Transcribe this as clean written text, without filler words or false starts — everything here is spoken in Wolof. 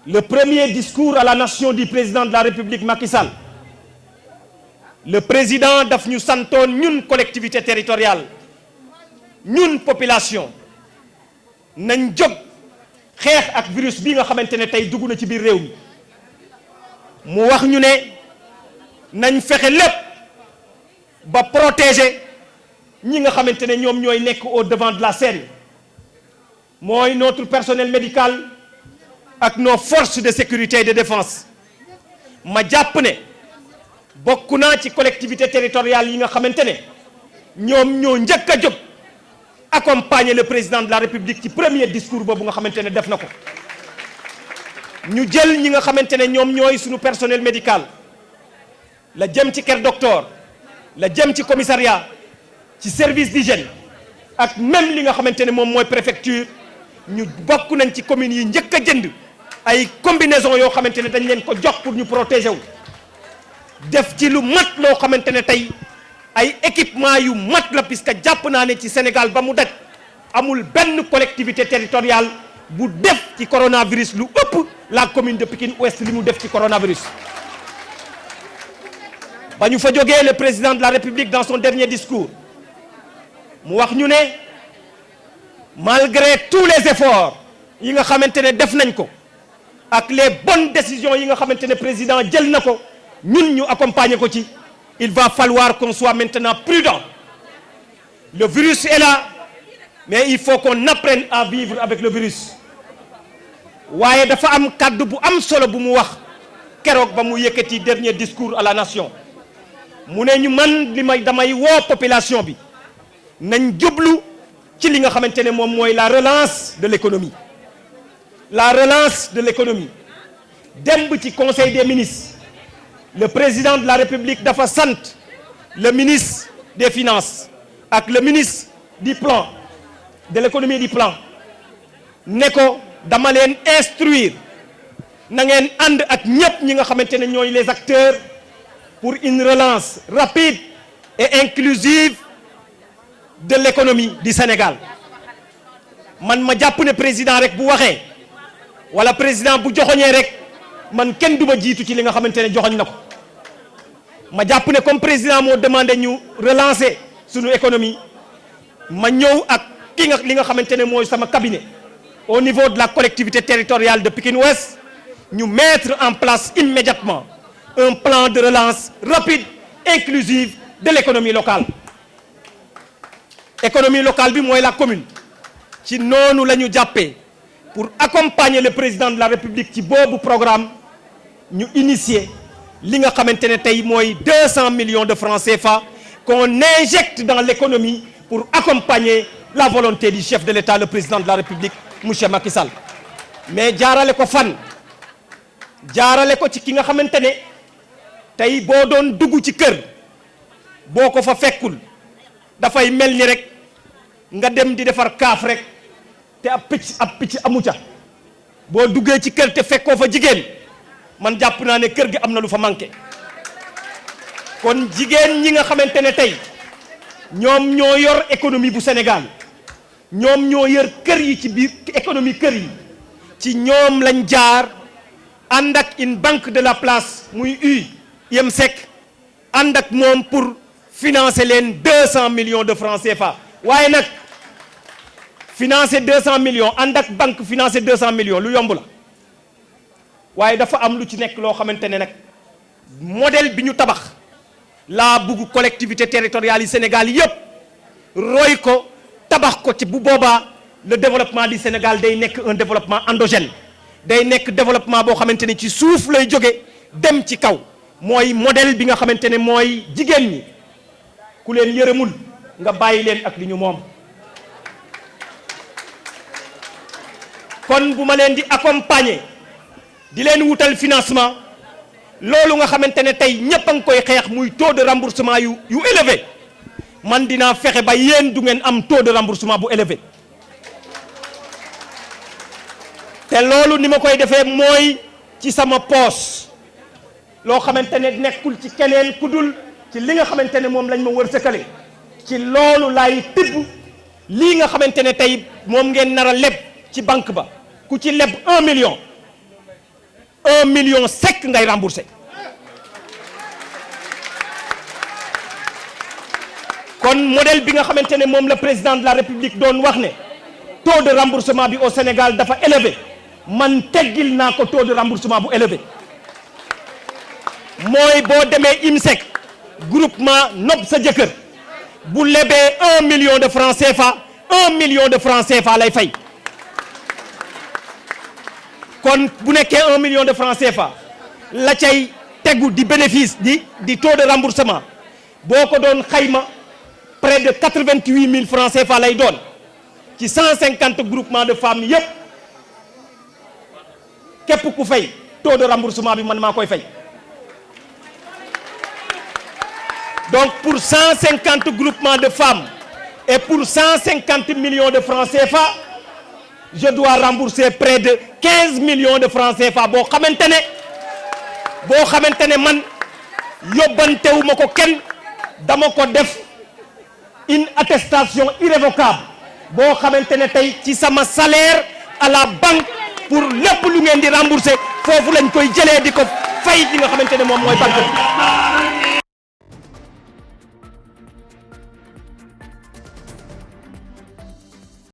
le premier discours à la nation du président de la République Macky Sall le président daf ñu santoon ñun collectivité territoriale ñun population nañ jóg xeex ak virus bi nga xamante ne tey dugg na ci biir réew mi mu wax ñu ne nañ fexe lépp ba protéger ñi nga xamante ne ñoom ñooy nekk au devant de la scène mooy notre personnel médical ak nos forces de sécurité et de défense ma jàpp ne bokk naa ci collectivité territoriale yi nga xamante ne ñoom ñoo njëkk a jóg accompagner le président de la République ci premier discours boobu nga xamante ne def na ko ñu jël ñi nga xamante ne ñoom ñooy suñu personnel médical la jëm ci kër docteur la jëm ci commissariat ci service d'hygiène ak même li nga xamante ne moom mooy préfecture ñu bokk nañ ci communes yi njëkk a jënd ay combinaison yoo xamante ne dañ leen ko jox pour ñu protéger wu def ci lu mat loo xamante ne tey ay équipement yu mat la puisque jàpp naa ne ci Sénégal ba mu daj amul benn collectivité territoriale bu def ci coronavirus lu ëpp la commune de Pikine Ouest li mu def ci coronavirus. ba ñu fa jógee le président de la République dans son dernier discours mu wax ñu ne malgré tous les efforts yi nga xamante ne def nañ ko ak les bonnes décisions yi nga xamante ne président jël na ko ñun ñu accompagner ko ci il va falloir qu'on soit maintenant prudent. Le virus est là mais il faut qu'on apprenne à vivre avec le virus waaye dafa am kàddu bu am solo bu mu wax keroog ba mu yëkkati dernier discours à la nation mu ne ñu man damay woo population bi nañ jublu ci li nga xamante ne moom mooy la relance de l'économie démb ci conseil des ministres le président de la République dafa sant le ministre des finances ak le ministre du plan de l'économie et du plan ne ko dama leen instruire na ngeen ànd ak ñépp ñi nga xamante ne ñooy les acteurs pour une relance rapide et inclusive de l'économie du Sénégal man ma jàpp ne président rek bu waxee wala président bu joxoñee rek man kenn du ma jiitu ci li nga xamante ne joxoñ na ko ma jàpp ne comme président moo demandé ñu relancer suñu économie ma ñëw ak li nga xamante ne mooy sama cabinet au niveau de la collectivité territoriale de Pikine Ouest ñu mettre en place immédiatement un plan de relance rapide inclusive de l'économie locale bi mooy la commune ci noonu la ñu jàppee pour accompagner le président de la République ci boobu programme ñu initier li nga xamante ne tey mooy 200 millions de francs CFA qu'on injecte dans l'économie pour accompagner la volonté du chef de l'État le président de la République monsieur Macky Sall mais jaarale ko fan jaarale ko ci ki nga xamante ne tey boo doon dugg ci kër boo ko fa fekkul dafay mel ni rek nga dem di defar kaaf rek te ab picc amu ca boo duggee ci kër te fekkoo fa jigéen man jàpp naa ne kër gi am na lu fa manqué kon jigéen ñi nga xamante ne tey ñoom ñoo yor économie bu Sénégal ñoom ñoo yor kër yi ci biir économie kër yi ci ñoom lañ jaar ànd ak une banque de la place muy UIMSEC ànd ak moom pour financer leen 200 millions de francs CFA waaye nag financer 200 millions ànd ak banque financer 200 millions lu yomb la waaye dafa am lu ci nekk loo xamante ne nag modèle bi ñu tabax laa bugg collectivité territoriale yi Sénégal yépp roy ko tabax ko ci bu boobaa le développement du Sénégal day nekk un développement endogène day nekk développement boo xamante ne ci suuf lay jóge dem ci kaw mooy modèle bi nga xamante ne mooy jigéen ñi ku leen yërëmul nga bàyyi leen ak li ñu moom kon bu ma leen di accompagner di leen wutal financement loolu nga xamante ne tey ñépp a ngi koy xeex muy taux de remboursement yu élevé man dinaa fexe ba yéen du ngeen am taux de remboursement bu élevé te loolu ni ma koy defee mooy ci sama poche loo xamante ne nekkul ci keneen ku dul ci li nga xamante ne moom lañ ma wërsëgale ci loolu laay tibb lii nga xamante ne tey moom ngeen nar a leb ci banque ba ku ci leb 1 million 1 million sec ngay remboursé kon modèle bi nga xamante ne moom le président de la république doon wax ne taux de remboursement bi au Sénégal dafa élevé man teggil naa ko taux de remboursement bu élevé mooy boo demee IMSEC groupement nopp sa jëkkër bu lebee 1 million de francs CFA 1 million de francs CFA lay fay kon bu nekkee 1 million de francs CFA la cay tegu di bénéfice di taux de remboursement boo ko doon xayma près de 88 000 francs CFA lay doon ci 150 groupements de femmes yépp képp ku fay taux de remboursement bi man maa koy fay donc pour 150 groupements de femmes et pour 150 millions de francs CFA je dois rembourser près de 15 millions de francs CFA boo xamante ne man yóbbantewuma ko kenn dama ko def une attestation irrévocable boo xamante ne tey ci sama salaire à la banque pour lépp lu ngeen di rembourser foofu lañ koy jëlee di ko fay li nga xamante ne moom mooy banque